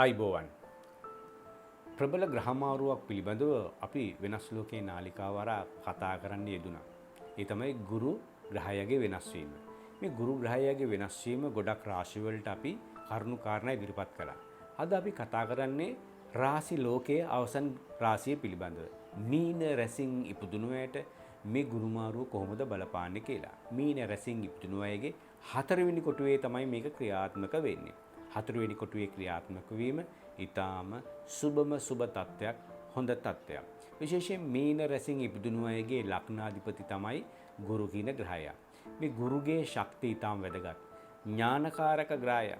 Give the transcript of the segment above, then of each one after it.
ආයිබෝවන් ප්‍රබල ග්‍රහමාරුවක් පිළිබඳව අපි වෙනස් ලෝකයේ නාලිකාවරා කතා කරන්න යෙදුණා. ඒ තමයි ගුරු ග්‍රහයගේ වෙනස් වීම. මේ ගුරු ග්‍රහයගේ වෙනස් වීම ගොඩක් රාශි වලට අපි කරුණු කාරණා ඉදිරිපත් කළා. අද අපි කතා කරන්නේ රාශි ලෝකයේ අවසන් රාශිය පිළිබඳව. මීන රැසින් ඉපදුණු අයට මේ ගුරුමාරුව කොහොමද බලපාන්නේ කියලා. මීන රැසින් ඉපදුණු අයගේ හතරවෙනි කොටුවේ තමයි මේක ක්‍රියාත්මක වෙන්නේ. හතරවෙනි කොටුවේ ක්‍රියාත්මක වීම ඊටාම සුබම සුබ තත්ත්වයක්, හොඳ තත්ත්වයක්. විශේෂයෙන් මීන රැසින් ඉපදුණු අයගේ ලග්නාධිපති තමයි ගුරු කියන ග්‍රහයා. මේ ගුරුගේ ශක්තිය ඊටාම වැදගත්. ඥානකාරක ග්‍රහය.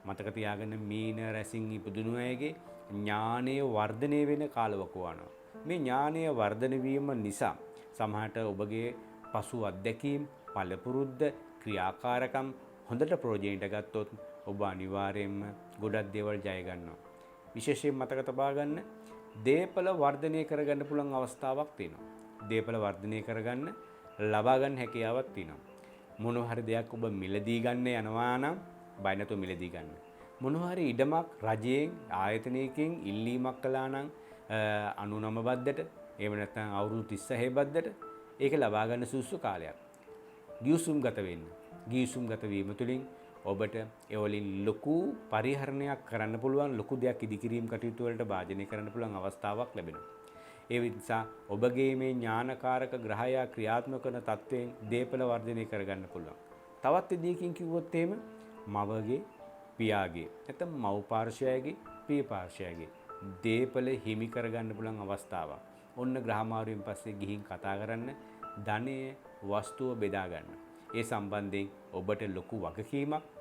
මතක තියාගන්න මීන රැසින් ඉපදුණු අයගේ ඥානය වර්ධනය වෙන කාලවකවානවා. මේ ඥානය වර්ධනය වීම නිසා සමහරට ඔබගේ පසු අත්දැකීම්, පළපුරුද්ද, ක්‍රියාකාරකම් හොඳට ප්‍රයෝජනයට ගත්තොත් ඔබ අනිවාර්යයෙන්ම ගොඩක් දේවල් ජය ගන්නවා. විශේෂයෙන් මතක තබා ගන්න දේපල වර්ධනය කරගන්න පුළුවන් අවස්ථාවක් තියෙනවා. දේපල වර්ධනය කරගන්න ලබා ගන්න හැකියාවක් තියෙනවා. මොනවා හරි දෙයක් ඔබ මිලදී ගන්න යනවා නම් බය නැතුව මිලදී ගන්න. මොනවා හරි ඉඩමක් රජයෙන් ආයතනයකින් ඉල්ලීමක් කළා නම් 99 බද්දට එහෙම නැත්නම් අවුරුදු 36 බද්දට ඒක ලබා ගන්න සුසු කාලයක්. ගිවිසුම් ගත වෙන්න. ගිවිසුම් ගත වීම තුළින් ඔබට ඒ වලින් ලොකු පරිහරණයක් කරන්න පුළුවන්, ලොකු දෙයක් ඉදිකිරීම කටයුතු වලට භාජනය කරන්න පුළුවන් අවස්ථාවක් ලැබෙනවා. ඒ නිසා ඔබගේ මේ ඥානකාරක ග්‍රහය ක්‍රියාත්මක කරන තත්වයෙන් දේපල වර්ධනය කරගන්න පුළුවන්. තවත් විදිහකින් කිව්වොත් එහෙම මවගේ, පියාගේ, නැත්නම් මව් පාර්ශවයගේ, පිය පාර්ශවයගේ දේපල හිමි කරගන්න පුළුවන් අවස්ථාවක්. ඔන්න ග්‍රහමාරුවෙන් පස්සේ ගිහින් කතා කරන්න, ධනය, වස්තුව බෙදා ගන්න. ඒ සම්බන්ධයෙන් ඔබට ලොකු වගකීමක්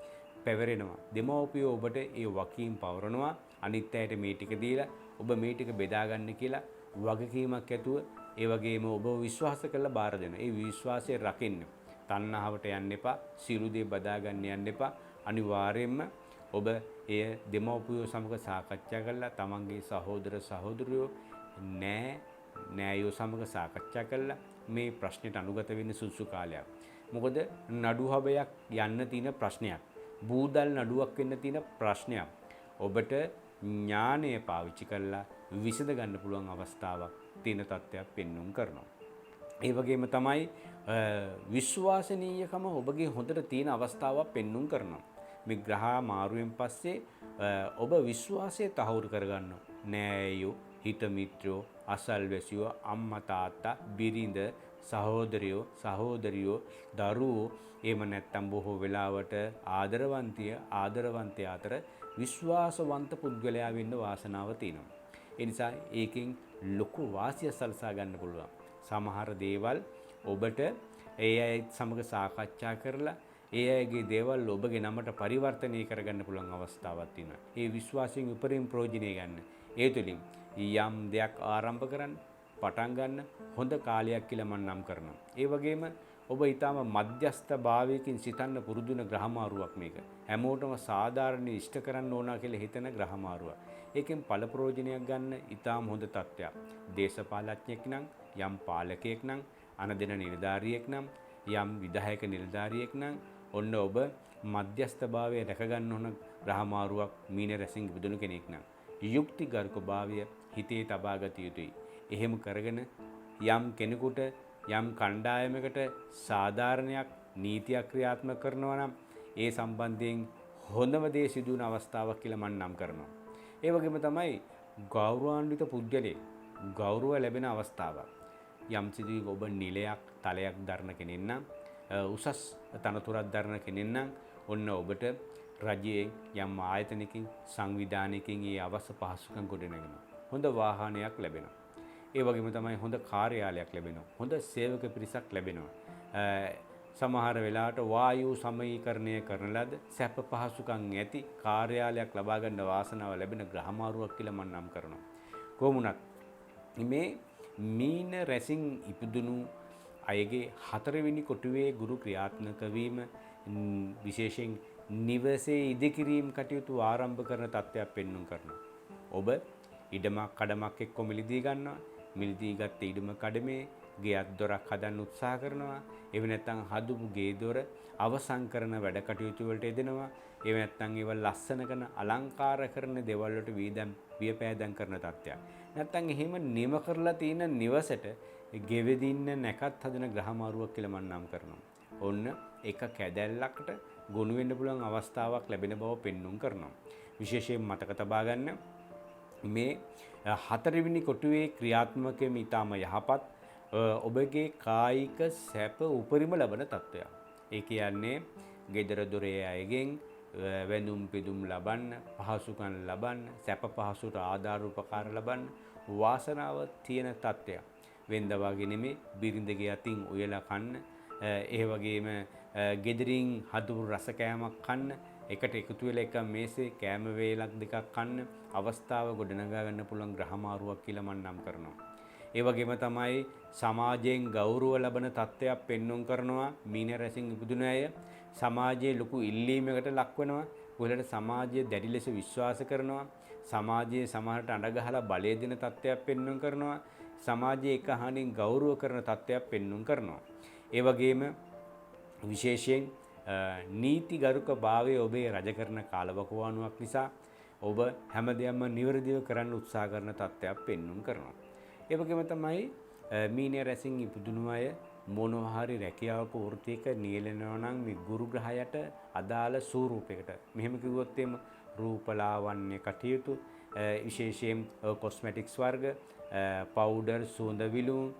පැවරෙනවා. දෙමව්පියෝ ඔබට ඒ වගකීම් පවරනවා. අනිත් අයට මේ ටික දීලා ඔබ මේ ටික බෙදා ගන්න කියලා වගකීමක් ඇතුව ඒ වගේම ඔබ විශ්වාස කරලා බාර දෙනවා. ඒ විශ්වාසය රකින්න. තණ්හාවට යන්න එපා. සියලු දේ බදා ගන්න යන්න එපා. අනිවාර්යයෙන්ම ඔබ එය දෙමව්පියෝ සමග සාකච්ඡා කරලා තමන්ගේ සහෝදර සහෝදරියෝ නෑයෝ සමග සාකච්ඡා කරලා මේ ප්‍රශ්නෙට අනුගත වෙන්න සුසු කාලයක්. මොකද නඩුහබයක් යන්න තියෙන ප්‍රශ්නයක්. බූදල් නඩුවක් වෙන්න තියෙන ප්‍රශ්නයක්. ඔබට ඥානය පාවිච්චි කරලා විසඳ ගන්න පුළුවන් අවස්ථාවක් තියෙන තත්ත්වයක් පෙන්වුම් කරනවා. ඒ වගේම තමයි විශ්වාසනීයකම ඔබගේ හොඳට තියෙන අවස්ථාවක් පෙන්වුම් කරනවා. මේ ග්‍රහ මාරුවෙන් පස්සේ ඔබ විශ්වාසය තහවුරු කරගන්නවා. නෑයෝ, හිත මිත්‍රයෝ, අසල්වැසියෝ, අම්මා තාත්තා, බිරිඳ, සහෝදරයෝ, සහෝදරියෝ, දරුවෝ, එහෙම නැත්නම් බොහෝ වෙලාවට ආදරවන්තය අතර විශ්වාසවන්ත පුද්ගලයා වෙන්න වාසනාව තියෙනවා. ඒ නිසා ඒකෙන් ලොකු වාසිය සලසා ගන්න පුළුවන්. සමහර දේවල් ඔබට ඒ අය සමග සාකච්ඡා කරලා ඒ අයගේ දේවල් ඔබගේ නමට පරිවර්තනය කරගන්න පුළුවන් අවස්ථාවක් තියෙනවා. ඒ විශ්වාසයෙන් උපරිම ප්‍රයෝජනය ගන්න. ඒ තුළින් යම් දෙයක් ආරම්භ කරන්න, පටන් ගන්න හොඳ කාලයක් කියලා මම නම් කරනවා. ඒ වගේම ඔබ ඊටම මධ්‍යස්ථ භාවයකින් සිතන්න පුරුදුන ග්‍රහමාරුවක් මේක. හැමෝටම සාධාරණ ඉෂ්ට කරන්න ඕනා කියලා හිතන ග්‍රහමාරුවක්. ඒකෙන් ඵල ප්‍රයෝජනයක් ගන්න ඊටම හොඳ තත්ත්වයක්. දේශපාලඥයෙක් නම්, යම් පාලකයෙක් නම්, අනදෙන නිලධාරියෙක් නම්, යම් විධායක නිලධාරියෙක් නම් ඔන්න ඔබ මධ්‍යස්ථ භාවය රැක ගන්න ඕන ග්‍රහමාරුවක් මීන රැසින් ඉපදුණු කෙනෙක් නම් යුක්තිගරුක භාවය හිතේ තබා ගත යුතුයි. එහෙම කරගෙන යම් කෙනෙකුට යම් කණ්ඩායමකට සාධාරණයක් නීතියක් ක්‍රියාත්මක කරනවා නම් ඒ සම්බන්ධයෙන් හොඳම දේ සිදු වන අවස්ථාවක් කියලා මම නම් කරනවා. ඒ වගේම තමයි ගෞරවාන්විත පුද්ගලයෙක් ගෞරව ලැබෙන අවස්ථාවක්. යම් සිදුවි ඔබ නිලයක්, තලයක් දරන කෙනෙක් නම්, උසස් තනතුරක් දරන කෙනෙක් නම් ඔන්න ඔබට රජයේ යම් ආයතනකින්, සංවිධානයකින් ඒ අවශ්‍ය පහසුකම් ගොඩනගෙනවා. හොඳ වාහනයක් ලැබෙනවා. ඒ වගේම තමයි හොඳ කාර්යාලයක් ලැබෙනවා. හොඳ සේවක පිරිසක් ලැබෙනවා. සමහර වෙලාවට වායු සමීකරණය කරන ලද සැප පහසුකම් ඇති කාර්යාලයක් ලබා ගන්න වාසනාව ලැබෙන ග්‍රහමාරුවක් කියලා මම නම් කරනවා. කොහොමුණත් මේ මීන රැසින් ඉපදුණු අයගේ හතරවෙනි කොටුවේ ගුරු ක්‍රියාත්මක වීම විශේෂයෙන් නිවසේ ඉදිකිරීම කටයුතු ආරම්භ කරන තත්ත්වයක් පෙන්වුම් කරනවා. ඔබ ඉඩමක් කඩමක් එක්ක මිලදී ගන්නවා. මිලදී ගත්ත ඉඩම කඩමේ ගෙයක් දොරක් හදන්න උත්සාහ කරනවා. එහෙම නැත්නම් හදුපු ගේ දොර අවසන් කරන වැඩ කටයුතු වලට යෙදෙනවා. එහෙම නැත්නම් ඒව ලස්සන කරන අලංකාර කරන දේවල් වලට වියපෑදම් කරන තත්ත්වයක්. නැත්නම් එහෙම නිම කරලා තියෙන නිවසට ගෙවෙදින්න නැකත් හදන ග්‍රහමාරුවක් කියලා මම නම් කරනවා. ඔන්න එක කැදැල්ලකට ගොනු වෙන්න පුළුවන් අවස්ථාවක් ලැබෙන බව පෙන්눔 කරනවා. විශේෂයෙන් මතක තබා ගන්න මේ හතරවෙනි කොටුවේ ක්‍රියාත්මකයේ ඊටම යහපත් ඔබගේ කායික සැප උපරිම ලබන තත්ත්වයක්. ඒ කියන්නේ ගෙදර දොරේ අයගෙන් වැඳුම් පිදුම් ලබන්න, පහසුකම් ලබන්න, සැප පහසුට ආධාර උපකාර ලබන්න වාසනාව තියෙන තත්ත්වයක්. වෙන්ද වගේ නෙමෙයි බිරිඳගේ අතින් උයලා කන්න, ඒ වගේම ගෙදරින් හදපු රස කෑමක් කන්න, එකට එකතු වෙලා එක මේසේ කෑම වේලක් දෙකක් කන්න අවස්ථාව ගොඩනගා ගන්න පුළුවන් ග්‍රහමාරුවක් කියලා මම නම් කරනවා. ඒ වගේම තමයි සමාජයෙන් ගෞරව ලබන තත්ත්වයක් පෙන්눔 කරනවා. මීන රැසින් ඉපදුන අය සමාජයේ ලොකු ඉල්ලීමකට ලක් වෙනවා. ඔයලට සමාජය දැඩි ලෙස විශ්වාස කරනවා. සමාජයේ සමහරට අඬ ගහලා බලය දෙන තත්ත්වයක් පෙන්눔 කරනවා. සමාජයේ එක හානින් ගෞරව කරන තත්ත්වයක් පෙන්눔 කරනවා. ඒ වගේම විශේෂයෙන් නීතිගරුක භාවය ඔබේ රජ කරන කාලවකවානුවක් නිසා ඔබ හැමදේම නිවැරදිව කරන්න උත්සාහ කරන තත්ත්වයක් පෙන්눔 කරනවා. ඒ වගේම තමයි මීනය රැසින් ඉපදුණු අය මොනවා හරි රැකියාවක වෘත්තියක නියැලෙනවා නම් මේ ගුරු ග්‍රහයට අදාළ ස්වරූපයකට මෙහෙම කිව්වොත් එimhe රූපලාවන්‍ය කටයුතු විශේෂයෙන් කොස්මැටික්ස් වර්ග පවුඩර් සුවඳ විලවුන්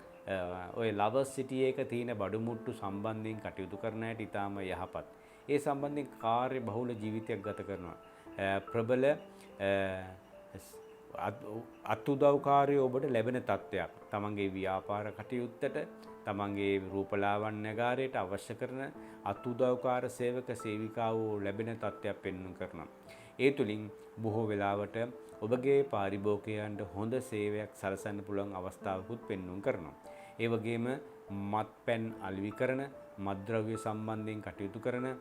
ඔය ලවර්ස් සිටි එක තියෙන බඩු මුට්ටු සම්බන්ධයෙන් කටයුතු කරන අයට ඊටාම යහපත්. ඒ සම්බන්ධයෙන් කාර්ය බහුල ජීවිතයක් ගත කරනවා. ප්‍රබල අත්උදව්කාරයෝ ඔබට ලැබෙන තත්ත්වයක්. තමන්ගේ ව්‍යාපාර කටයුත්තට, තමන්ගේ රූපලාවන්‍යකාරයට අවශ්‍ය කරන අත්උදව්කාර සේවක සේවිකාවෝ ලැබෙන තත්ත්වයක් පෙන්වන්න කරනවා. ඒ තුලින් බොහෝ වෙලාවට ඔබගේ පාරිභෝගිකයන්ට හොඳ සේවයක් සලසන්න පුළුවන් අවස්ථාවකුත් පෙන්වන්න කරනවා. ඒ වගේම මත්පැන් අලෙවි කරන, මත්ද්‍රව්‍ය සම්බන්ධයෙන් කටයුතු කරන ඒ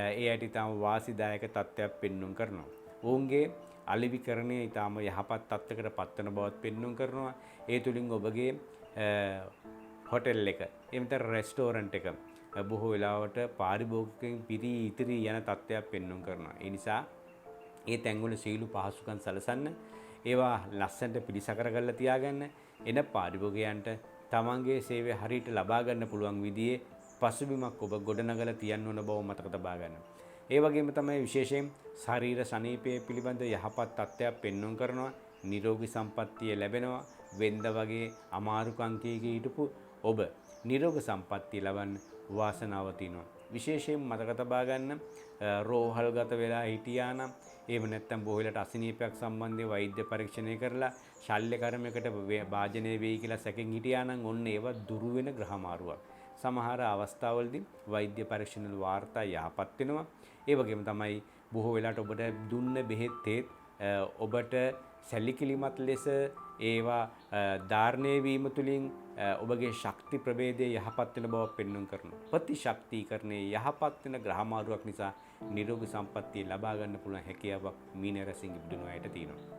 ඇයි ඊටම වාසිදායක තත්ත්වයක් පෙන්වන්න කරනවා. ඔවුන්ගේ අලෙවිකරණය ඊටම යහපත් තත්ත්වයකට පත්වන බවත් පෙන්වන්න කරනවා. ඒ තුලින් ඔබගේ හොටෙල් එක, එහෙම රෙස්ටෝරන්ට් එක බොහෝ වෙලාවට පාරිභෝගිකයන් පිරී ඉතිරි යන තත්ත්වයක් පෙන්වන්න කරනවා. ඒ නිසා ඒ තැන්වල සීළු පහසුකම් සලසන්න, ඒවා ලස්සනට පිළිසකර කරලා තියාගන්න, එන පාරිභෝගිකයන්ට තමන්ගේ සේවය හරියට ලබා ගන්න පුළුවන් විදිහේ පසුබිමක් ඔබ ගොඩනගලා තියන්න ඕන බව මතක තබා ගන්න. ඒ වගේම තමයි විශේෂයෙන් ශරීර සනීපය පිළිබඳ යහපත් තත්ත්වයක් පෙන්වන්න කරනවා. නිරෝගී සම්පන්නිය ලැබෙනවා. වෙන්ද වගේ අමාරුකම් හිටපු ඔබ නිරෝගී සම්පන්නිය ලබන්න වාසනාව තියෙනවා. විශේෂයෙන් මතක තබා ගන්න රෝහල්ගත වෙලා හිටියා නම්, එහෙම නැත්නම් බොහෝ වෙලට අසනීපයක් සම්බන්ධව වෛද්‍ය පරීක්ෂණය කරලා ශල්‍ය කර්මයකට භාජනය වෙයි කියලා සැකෙන් හිටියා නම් ඔන්න ඒවා දුරු වෙන ග්‍රහමාරුවක්. සමහර අවස්ථාවලදී වෛද්‍ය පරීක්ෂණ වල වාර්තා යහපත් වෙනවා. ඒ වගේම තමයි බොහෝ වෙලාවට ඔබට දුන්න බෙහෙත් ඔබට සැලකිලිමත් ලෙස ඒවා ධාරණය වීම තුළින් ඔබගේ ශක්ති ප්‍රභේදය යහපත් වෙන බව පෙන්වන්න කරනවා. ප්‍රතිශක්තිකරණයේ යහපත් වෙන ග්‍රහමාරුවක් නිසා නිරෝගී සම්පන්නිය ලබා ගන්න පුළුවන් හැකියාවක් මීන රැසින් ඉපදුණු අයට තියෙනවා.